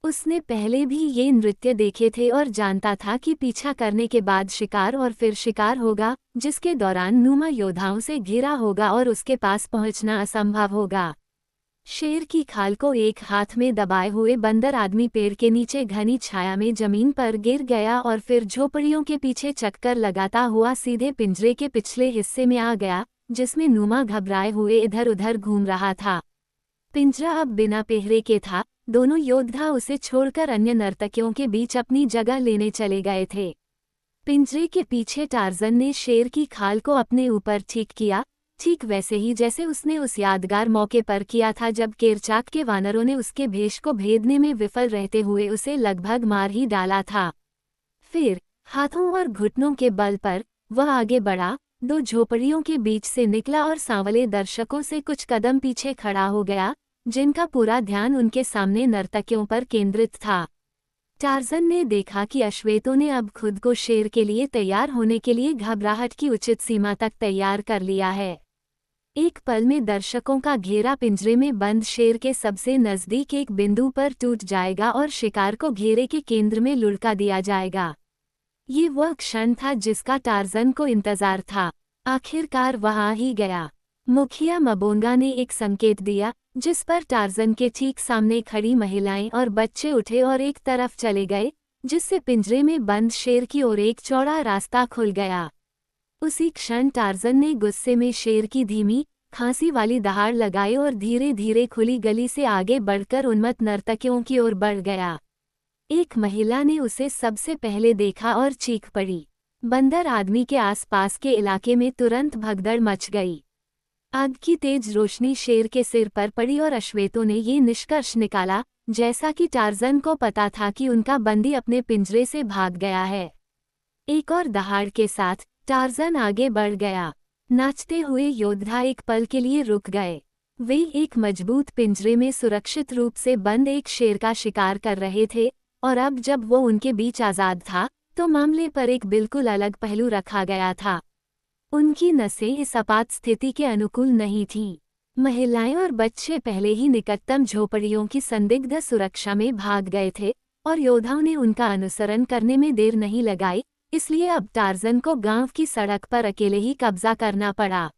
A: उसने पहले भी ये नृत्य देखे थे और जानता था कि पीछा करने के बाद शिकार और फिर शिकार होगा, जिसके दौरान नुमा योद्धाओं से घिरा होगा और उसके पास पहुंचना असंभव होगा। शेर की खाल को एक हाथ में दबाए हुए बंदर आदमी पेड़ के नीचे घनी छाया में जमीन पर गिर गया और फिर झोपड़ियों के पीछे चक्कर लगाता हुआ सीधे पिंजरे के पिछले हिस्से में आ गया, जिसमें नुमा घबराए हुए इधर उधर घूम रहा था। पिंजरा अब बिना पहरे के था, दोनों योद्धा उसे छोड़कर अन्य नर्तकियों के बीच अपनी जगह लेने चले गए थे। पिंजरे के पीछे टार्जन ने शेर की खाल को अपने ऊपर ठीक किया, ठीक वैसे ही जैसे उसने उस यादगार मौके पर किया था जब केरचाक के वानरों ने उसके भेष को भेदने में विफल रहते हुए उसे लगभग मार ही डाला था। फिर हाथों और घुटनों के बल पर वह आगे बढ़ा, दो झोपड़ियों के बीच से निकला और सांवले दर्शकों से कुछ कदम पीछे खड़ा हो गया, जिनका पूरा ध्यान उनके सामने नर्तकियों पर केंद्रित था। टार्जन ने देखा कि अश्वेतों ने अब खुद को शेर के लिए तैयार होने के लिए घबराहट की उचित सीमा तक तैयार कर लिया है। एक पल में दर्शकों का घेरा पिंजरे में बंद शेर के सबसे नजदीक एक बिंदु पर टूट जाएगा और शिकार को घेरे के केंद्र में लुढ़का दिया जाएगा। ये वह क्षण था जिसका टार्जन को इंतजार था। आखिरकार वह आ ही गया। मुखिया मबोंगा ने एक संकेत दिया, जिस पर टार्जन के ठीक सामने खड़ी महिलाएं और बच्चे उठे और एक तरफ चले गए, जिससे पिंजरे में बंद शेर की ओर एक चौड़ा रास्ता खुल गया। उसी क्षण टार्जन ने गुस्से में शेर की धीमी, खांसी वाली दहाड़ लगाई और धीरे धीरे खुली गली से आगे बढ़कर उन्मत्त नर्तकियों की ओर बढ़ गया। एक महिला ने उसे सबसे पहले देखा और चीख पड़ी। बंदर आदमी के आसपास के इलाके में तुरंत भगदड़ मच गई। आग की तेज रोशनी शेर के सिर पर पड़ी और अश्वेतों ने ये निष्कर्ष निकाला, जैसा कि टार्जन को पता था कि उनका बंदी अपने पिंजरे से भाग गया है। एक और दहाड़ के साथ टार्जन आगे बढ़ गया। नाचते हुए योद्धा एक पल के लिए रुक गए। वे एक मजबूत पिंजरे में सुरक्षित रूप से बंद एक शेर का शिकार कर रहे थे, और अब जब वो उनके बीच आज़ाद था, तो मामले पर एक बिल्कुल अलग पहलू रखा गया था। उनकी नसें इस आपात स्थिति के अनुकूल नहीं थीं। महिलाएं और बच्चे पहले ही निकटतम झोपड़ियों की संदिग्ध सुरक्षा में भाग गए थे, और योद्धाओं ने उनका अनुसरण करने में देर नहीं लगाई, इसलिए अब टार्जन को गांव की सड़क पर अकेले ही कब्जा करना पड़ा।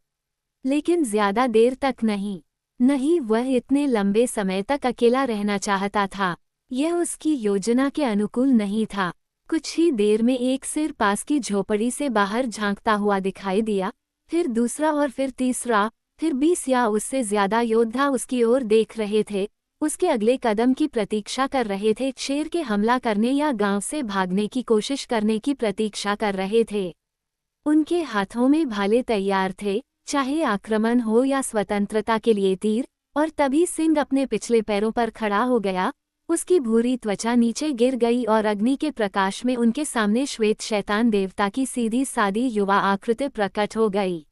A: लेकिन ज्यादा देर तक नहीं, वह इतने लंबे समय तक अकेला रहना चाहता था। यह उसकी योजना के अनुकूल नहीं था। कुछ ही देर में एक सिर पास की झोपड़ी से बाहर झांकता हुआ दिखाई दिया, फिर दूसरा और फिर तीसरा, फिर 20 या उससे ज्यादा योद्धा उसकी ओर देख रहे थे, उसके अगले कदम की प्रतीक्षा कर रहे थे, शेर के हमला करने या गांव से भागने की कोशिश करने की प्रतीक्षा कर रहे थे। उनके हाथों में भाले तैयार थे, चाहे आक्रमण हो या स्वतंत्रता के लिए तीर, और तभी सिंह अपने पिछले पैरों पर खड़ा हो गया, उसकी भूरी त्वचा नीचे गिर गई और अग्नि के प्रकाश में उनके सामने श्वेत शैतान देवता की सीधी सादी युवा आकृति प्रकट हो गई।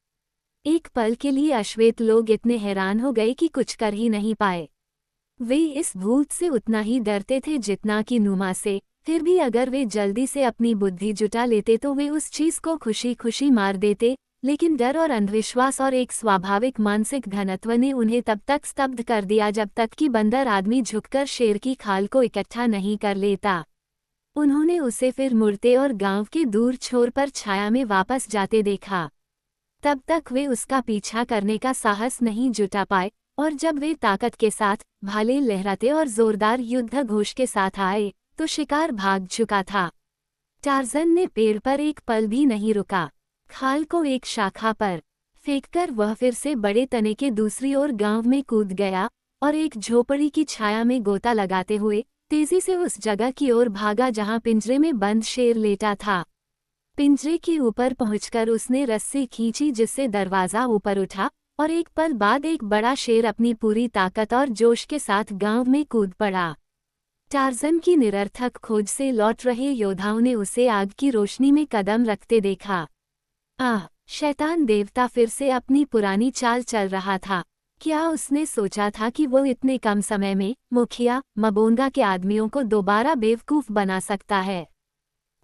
A: एक पल के लिए अश्वेत लोग इतने हैरान हो गए कि कुछ कर ही नहीं पाए। वे इस भूत से उतना ही डरते थे जितना कि नुमा से, फिर भी अगर वे जल्दी से अपनी बुद्धि जुटा लेते तो वे उस चीज को खुशी खुशी मार देते, लेकिन डर और अंधविश्वास और एक स्वाभाविक मानसिक घनत्व ने उन्हें तब तक स्तब्ध कर दिया जब तक कि बंदर आदमी झुककर शेर की खाल को इकट्ठा नहीं कर लेता। उन्होंने उसे फिर मुड़ते और गांव के दूर छोर पर छाया में वापस जाते देखा। तब तक वे उसका पीछा करने का साहस नहीं जुटा पाए, और जब वे ताकत के साथ, भाले लहराते और जोरदार युद्ध घोष के साथ आए, तो शिकार भाग चुका था। टार्जन ने पेड़ पर एक पल भी नहीं रुका। खाल को एक शाखा पर फेंककर वह फिर से बड़े तने के दूसरी ओर गांव में कूद गया, और एक झोपड़ी की छाया में गोता लगाते हुए तेजी से उस जगह की ओर भागा जहां पिंजरे में बंद शेर लेटा था। पिंजरे के ऊपर पहुंचकर उसने रस्सी खींची जिससे दरवाजा ऊपर उठा, और एक पल बाद एक बड़ा शेर अपनी पूरी ताकत और जोश के साथ गांव में कूद पड़ा। टार्जन की निरर्थक खोज से लौट रहे योद्धाओं ने उसे आग की रोशनी में कदम रखते देखा। शैतान देवता फिर से अपनी पुरानी चाल चल रहा था। क्या उसने सोचा था कि वो इतने कम समय में मुखिया मबोंगा के आदमियों को दोबारा बेवकूफ बना सकता है?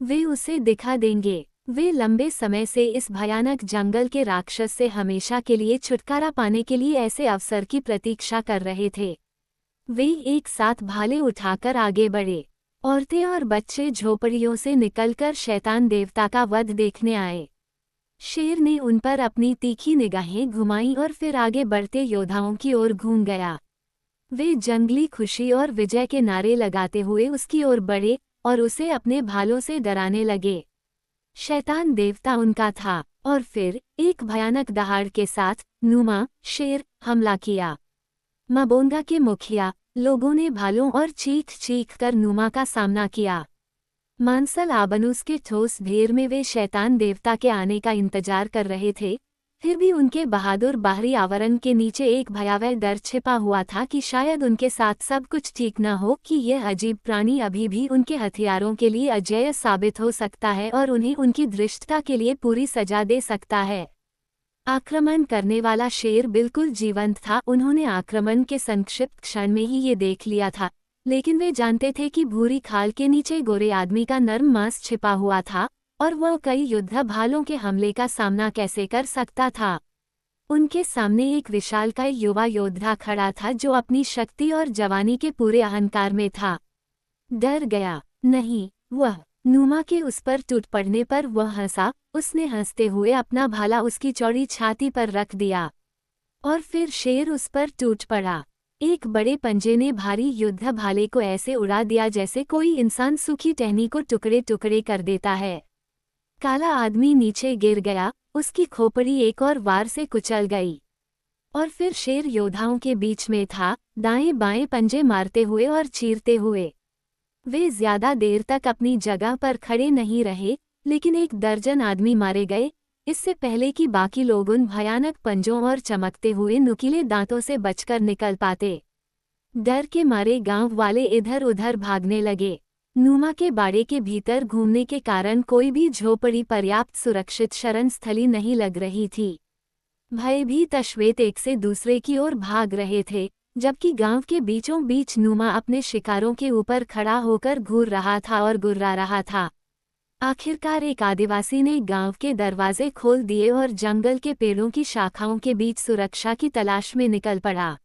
A: वे उसे दिखा देंगे। वे लंबे समय से इस भयानक जंगल के राक्षस से हमेशा के लिए छुटकारा पाने के लिए ऐसे अवसर की प्रतीक्षा कर रहे थे। वे एक साथ भाले उठाकर आगे बढ़े। औरतें और बच्चे झोपड़ियों से निकलकर शैतान देवता का वध देखने आए। शेर ने उन पर अपनी तीखी निगाहें घुमाईं और फिर आगे बढ़ते योद्धाओं की ओर घूम गया। वे जंगली खुशी और विजय के नारे लगाते हुए उसकी ओर बढ़े और उसे अपने भालों से डराने लगे। शैतान देवता उनका था, और फिर एक भयानक दहाड़ के साथ नुमा शेर हमला किया। मबोंगा के मुखिया लोगों ने भालों और चीख चीख कर नुमा का सामना किया। मांसल आबनूस के ठोस ढेर में वे शैतान देवता के आने का इंतजार कर रहे थे, फिर भी उनके बहादुर बाहरी आवरण के नीचे एक भयावह डर छिपा हुआ था कि शायद उनके साथ सब कुछ ठीक न हो, कि यह अजीब प्राणी अभी भी उनके हथियारों के लिए अजेय साबित हो सकता है और उन्हें उनकी धृष्टता के लिए पूरी सजा दे सकता है। आक्रमण करने वाला शेर बिल्कुल जीवंत था। उन्होंने आक्रमण के संक्षिप्त क्षण में ही ये देख लिया था, लेकिन वे जानते थे कि भूरी खाल के नीचे गोरे आदमी का नर्म मांस छिपा हुआ था और वह कई युद्ध भालों के हमले का सामना कैसे कर सकता था। उनके सामने एक विशालकाय युवा योद्धा खड़ा था जो अपनी शक्ति और जवानी के पूरे अहंकार में था। डर गया नहीं, वह नुमा के उस पर टूट पड़ने पर वह हंसा। उसने हंसते हुए अपना भाला उसकी चौड़ी छाती पर रख दिया और फिर शेर उस पर टूट पड़ा। एक बड़े पंजे ने भारी युद्ध भाले को ऐसे उड़ा दिया जैसे कोई इंसान सूखी टहनी को टुकड़े टुकड़े कर देता है। काला आदमी नीचे गिर गया, उसकी खोपड़ी एक और वार से कुचल गई और फिर शेर योद्धाओं के बीच में था, दाएं बाएं पंजे मारते हुए और चीरते हुए। वे ज्यादा देर तक अपनी जगह पर खड़े नहीं रहे, लेकिन 1 दर्जन आदमी मारे गए, इससे पहले कि बाकी लोग उन भयानक पंजों और चमकते हुए नुकीले दांतों से बचकर निकल पाते। डर के मारे गांव वाले इधर उधर भागने लगे। नुमा के बाड़े के भीतर घूमने के कारण कोई भी झोपड़ी पर्याप्त सुरक्षित शरण स्थली नहीं लग रही थी। भयभीत अश्वेत एक से दूसरे की ओर भाग रहे थे, जबकि गांव के बीचों बीच नुमा अपने शिकारों के ऊपर खड़ा होकर घूर रहा था और गुर्रा रहा था। आखिरकार एक आदिवासी ने गांव के दरवाजे खोल दिए और जंगल के पेड़ों की शाखाओं के बीच सुरक्षा की तलाश में निकल पड़ा।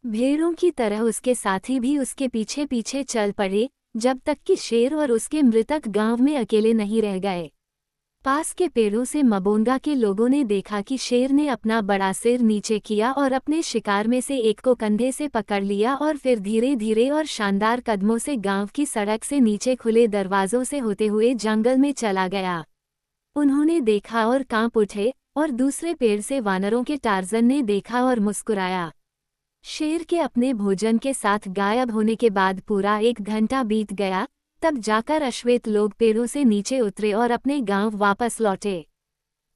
A: भेड़ों की तरह उसके साथी भी उसके पीछे पीछे चल पड़े, जब तक कि शेर और उसके मृतक गांव में अकेले नहीं रह गए। पास के पेड़ों से मबोंगा के लोगों ने देखा कि शेर ने अपना बड़ा सिर नीचे किया और अपने शिकार में से एक को कंधे से पकड़ लिया और फिर धीरे धीरे और शानदार कदमों से गांव की सड़क से नीचे खुले दरवाजों से होते हुए जंगल में चला गया। उन्होंने देखा और कांप उठे, और दूसरे पेड़ से वानरों के टार्जन ने देखा और मुस्कुराया। शेर के अपने भोजन के साथ गायब होने के बाद पूरा 1 घंटा बीत गया, तब जाकर अश्वेत लोग पेड़ों से नीचे उतरे और अपने गांव वापस लौटे।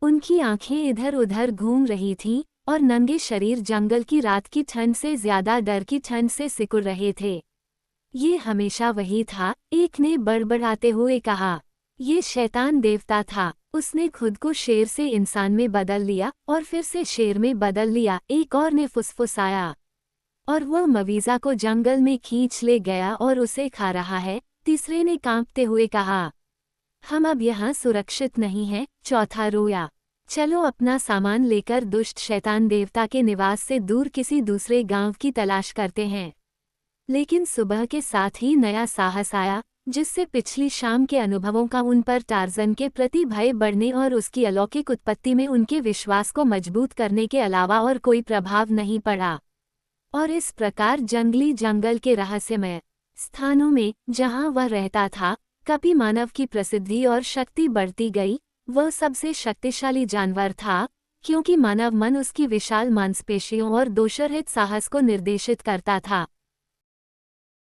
A: उनकी आंखें इधर उधर घूम रही थीं और नंगे शरीर जंगल की रात की ठंड से ज्यादा डर की ठंड से सिकुड़ रहे थे। ये हमेशा वही था, एक ने बड़बड़ाते हुए कहा। ये शैतान देवता था। उसने खुद को शेर से इंसान में बदल लिया और फिर से शेर में बदल लिया। एक और ने फुसफुसाया, और वह मवीजा को जंगल में खींच ले गया और उसे खा रहा है। तीसरे ने कांपते हुए कहा, हम अब यहाँ सुरक्षित नहीं हैं। चौथा रोया, चलो अपना सामान लेकर दुष्ट शैतान देवता के निवास से दूर किसी दूसरे गांव की तलाश करते हैं। लेकिन सुबह के साथ ही नया साहस आया, जिससे पिछली शाम के अनुभवों का उन पर टार्जन के प्रति भय बढ़ने और उसकी अलौकिक उत्पत्ति में उनके विश्वास को मजबूत करने के अलावा और कोई प्रभाव नहीं पड़ा। और इस प्रकार जंगल के रहस्यमय स्थानों में जहां वह रहता था, कभी मानव की प्रसिद्धि और शक्ति बढ़ती गई। वह सबसे शक्तिशाली जानवर था, क्योंकि मानव मन उसकी विशाल मांसपेशियों और दोषरहित साहस को निर्देशित करता था।